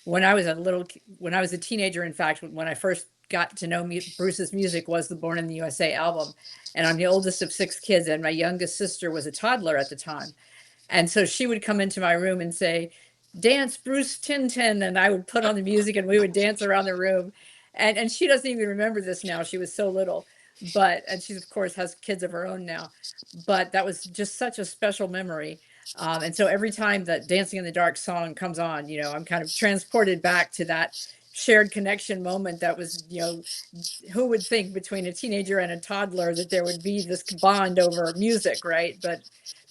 when I was a teenager, in fact, when I first got to know Bruce's music was the Born in the USA album. And I'm the oldest of six kids, and my youngest sister was a toddler at the time. And so she would come into my room and say, "Dance Bruce Tintin," and I would put on the music and we would dance around the room. And she doesn't even remember this now. She was so little. And she of course has kids of her own now. But that was just such a special memory. And so every time that Dancing in the Dark song comes on, I'm kind of transported back to that shared connection moment that was, who would think between a teenager and a toddler that there would be this bond over music, right? But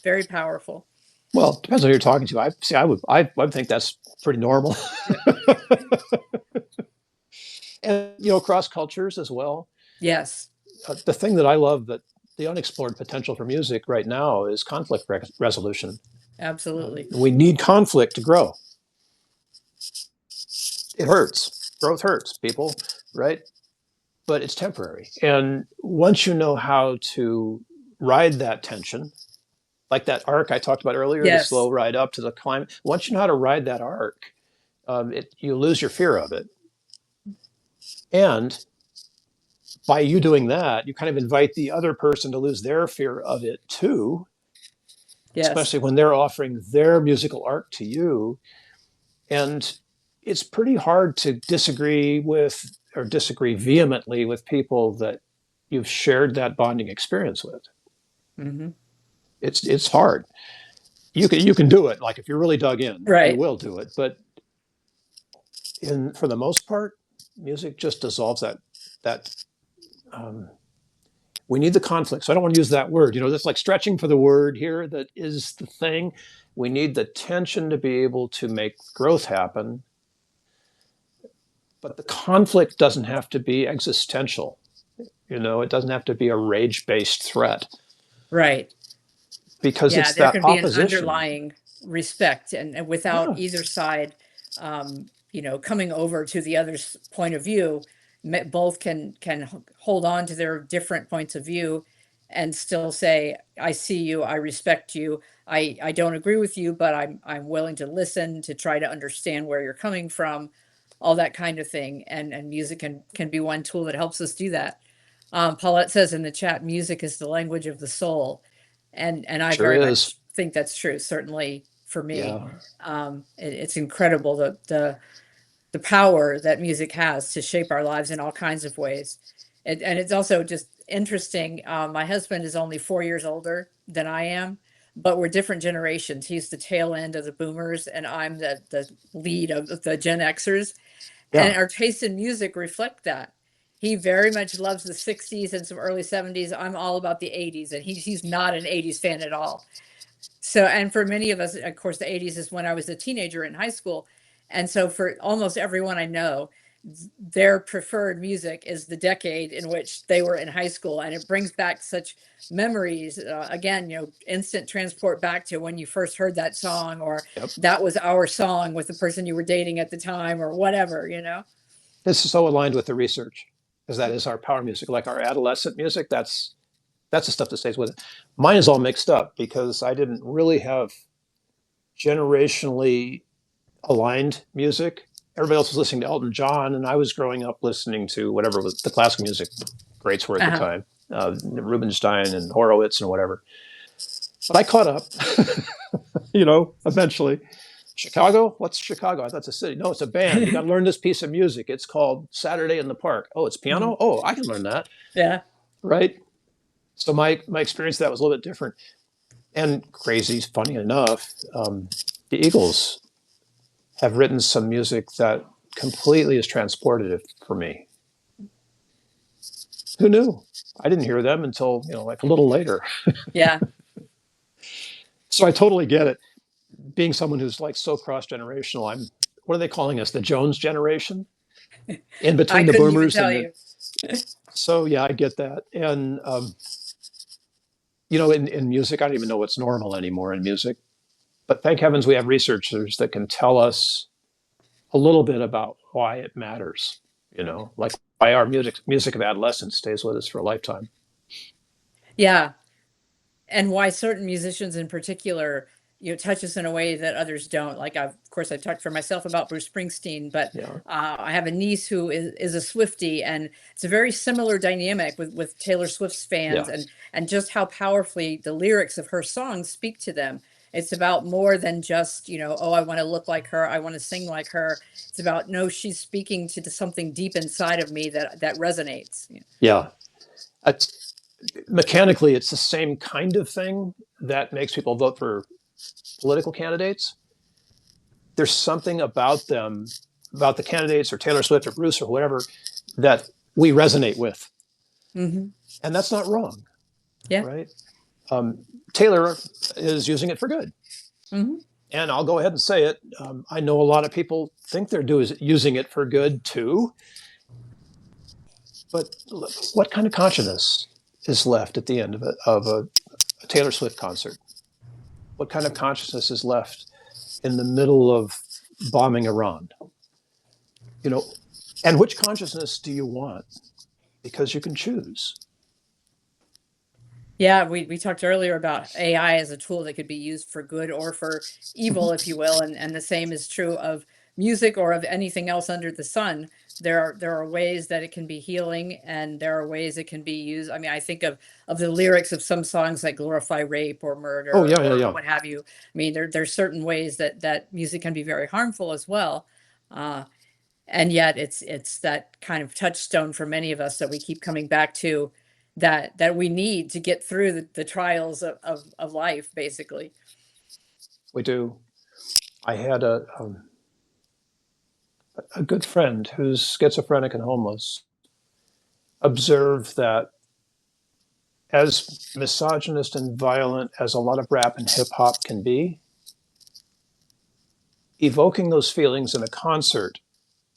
very powerful. Well, it depends on who you're talking to. I would think that's pretty normal. Yeah. And, across cultures as well. Yes, The thing that I love that the unexplored potential for music right now is conflict resolution. absolutely. We need conflict to grow. It hurts. Growth hurts, people, right? But it's temporary. And once you know how to ride that tension, like that arc I talked about earlier, the Yes. slow ride up to the climb, once you know how to ride that arc, you lose your fear of it. And by you doing that, you kind of invite the other person to lose their fear of it too, Yes. especially when they're offering their musical arc to you. And it's pretty hard to disagree with or disagree vehemently with people that you've shared that bonding experience with. Hmm. It's hard. You can do it. Like if you're really dug in, you Right. will do it. But for the most part, music just dissolves that um, We need the conflict. So I don't want to use that word. That's like stretching for the word here that is the thing. We need the tension to be able to make growth happen. But the conflict doesn't have to be existential. It doesn't have to be a rage-based threat Right. because Yeah, it's there that can be an opposition. underlying respect, and without Yeah, either side, coming over to the other's point of view, both can hold on to their different points of view and still say, "I see you, I respect you, I don't agree with you, but I'm willing to listen to try to understand where you're coming from," all that kind of thing. And music can be one tool that helps us do that. Paulette says in the chat, music is the language of the soul. And I sure very is. much think that's true, certainly for me. Yeah, It's incredible the power that music has to shape our lives in all kinds of ways. And it's also just interesting. My husband is only 4 years older than I am, but we're different generations. He's the tail end of the boomers, and I'm the lead of the Gen Xers, yeah. and our tastes in music reflect that. He very much loves the 60s and some early 70s. I'm all about the 80s, and he's not an 80s fan at all. So, and for many of us, of course, the 80s is when I was a teenager in high school. And so for almost everyone I know, their preferred music is the decade in which they were in high school. And it brings back such memories. Again, instant transport back to when you first heard that song, or Yep. that was our song with the person you were dating at the time, or whatever. This is so aligned with the research because that is our power music. Like our adolescent music, that's the stuff that stays with it. Mine is all mixed up because I didn't really have generationally aligned music. Everybody else was listening to Elton John, and I was growing up listening to whatever was the classical music greats were at the Uh-huh. time, Rubinstein and Horowitz and whatever. But I caught up, eventually. Chicago? What's Chicago? I thought it's a city. No, it's a band. You got to learn this piece of music. It's called Saturday in the Park. Oh, it's Mhm. piano? Oh, I can learn that. Yeah. Right? So my experience of that was a little bit different. And crazy, funny enough, the Eagles have written some music that completely is transportative for me. Who knew? I didn't hear them until like a little later. Yeah. So I totally get it. Being someone who's like so cross generational, what are they calling us? The Jones generation, in I between the couldn't even boomers tell and the. you. So yeah, I get that. And in music, I don't even know what's normal anymore in music. But thank heavens we have researchers that can tell us a little bit about why it matters. Like why our music of adolescence stays with us for a lifetime. Yeah. And why certain musicians in particular, touch us in a way that others don't. Like of course, I've talked for myself about Bruce Springsteen, but Yeah, I have a niece who is a Swiftie, and it's a very similar dynamic with Taylor Swift's fans, yeah, and just how powerfully the lyrics of her songs speak to them. It's about more than just, oh, I want to look like her, I want to sing like her. It's about, no, she's speaking to something deep inside of me that resonates. yeah. It's, mechanically, it's the same kind of thing that makes people vote for political candidates. There's something about them, about the candidates or Taylor Swift or Bruce or whatever, that we resonate with, Hmm. and that's not wrong, Yeah. right? Um, Taylor is using it for good. Hmm. And I'll go ahead and say it. I know a lot of people think they're using it for good too. But what kind of consciousness is left at the end of a Taylor Swift concert? What kind of consciousness is left in the middle of bombing Iran? You know, and which consciousness do you want? Because you can choose. Yeah, we talked earlier about AI as a tool that could be used for good or for evil, if you will, and the same is true of music or of anything else under the sun. There are ways that it can be healing, and there are ways it can be used. I mean, I think of the lyrics of some songs that glorify rape or Oh murder yeah, yeah, or yeah. what have you. I mean, there's certain ways that music can be very harmful as well. Uh, and yet it's that kind of touchstone for many of us that we keep coming back to, that we need to get through the trials of life, basically. We do. I had a good friend who's schizophrenic and homeless observe that as misogynist and violent as a lot of rap and hip hop can be, evoking those feelings in a concert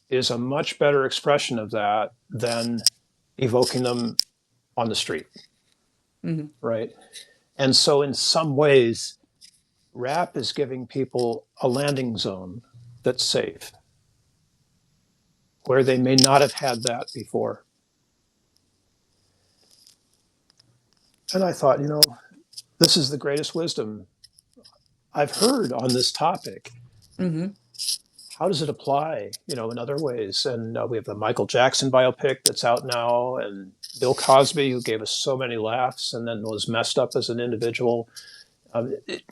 is a much better expression of that than evoking them on the street, right? And so, in some ways, rap is giving people a landing zone that's safe, where they may not have had that before. And I thought, this is the greatest wisdom I've heard on this topic. How does it apply, in other ways? And we have the Michael Jackson biopic that's out now, and Bill Cosby, who gave us so many laughs and then was messed up as an individual.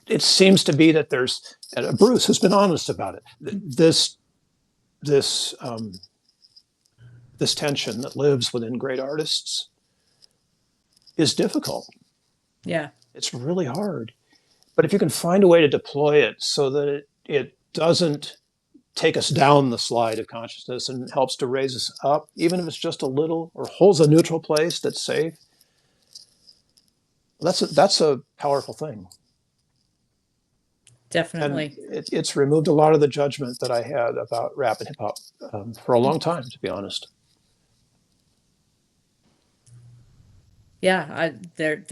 It seems to be that there's, and Bruce has been honest about it, this tension that lives within great artists is difficult. Yeah. It's really hard. But if you can find a way to deploy it so that it doesn't take us down the slide of consciousness and helps to raise us up, even if it's just a little, or holds a neutral place that's safe, that's a powerful thing. Definitely. And it's removed a lot of the judgment that I had about rap and hip hop for a long time, to be honest. Yeah, there's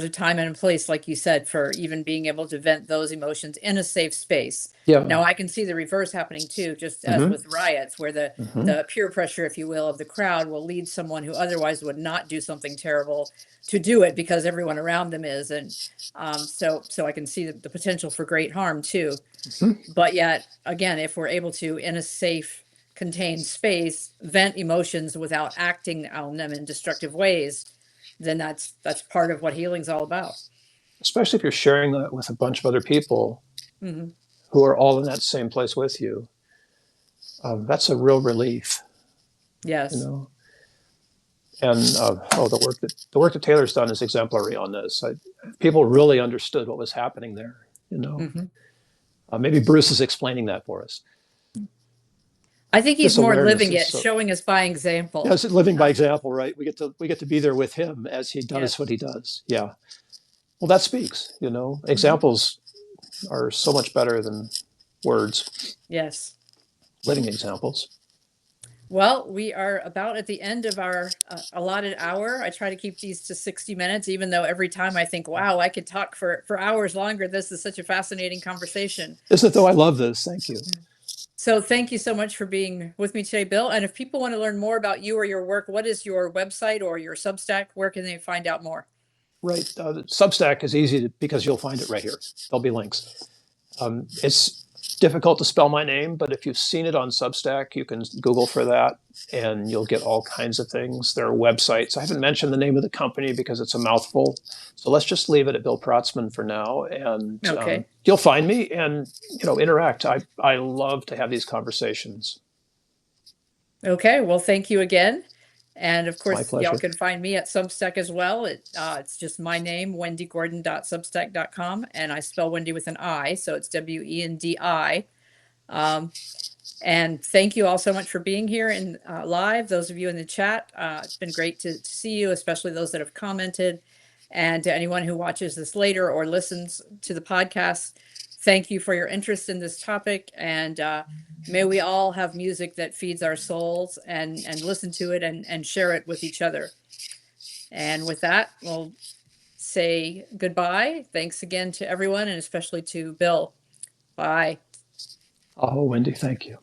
a time and a place, like you said, for even being able to vent those emotions in a safe space. Yeah. Now I can see the reverse happening too, just as with riots, where the peer pressure, if you will, of the crowd will lead someone who otherwise would not do something terrible to do it because everyone around them is, and so I can see the potential for great harm too. But yet again, if we're able to, in a safe, contained space, vent emotions without acting on them in destructive ways, then that's part of what healing's all about. Especially if you're sharing that with a bunch of other people who are all in that same place with you. That's a real relief. Yes. And the work that Taylor's done is exemplary on this. People really understood what was happening there. Maybe Bruce is explaining that for us. I think he's more living it, showing us by example. Yes, living by example, right? We get to be there with him as he does what he does. Yeah. Well, that speaks. Examples are so much better than words. Yes. Living examples. Well, we are about at the end of our allotted hour. I try to keep these to 60 minutes, even though every time I think, wow, I could talk for hours longer. This is such a fascinating conversation. Isn't it though? I love this. Thank you. So thank you so much for being with me today, Bill. And if people want to learn more about you or your work, what is your website or your Substack? Where can they find out more? Right. Substack is easy because you'll find it right here. There'll be links. It's difficult to spell my name, but if you've seen it on Substack, you can Google for that and you'll get all kinds of things. There are websites. I haven't mentioned the name of the company because it's a mouthful. So let's just leave it at Bill Protzmann for now. And you'll find me and, interact. I love to have these conversations. Okay. Well, thank you again. And of course, y'all can find me at Substack as well. It's just my name, wendygordon.substack.com. And I spell Wendi with an I, so it's Wendi. And thank you all so much for being here in live. Those of you in the chat, it's been great to see you, especially those that have commented. And to anyone who watches this later or listens to the podcast, thank you for your interest in this topic. And may we all have music that feeds our souls and listen to it and share it with each other. And with that, we'll say goodbye. Thanks again to everyone, and especially to Bill. Bye. Oh, Wendi, thank you.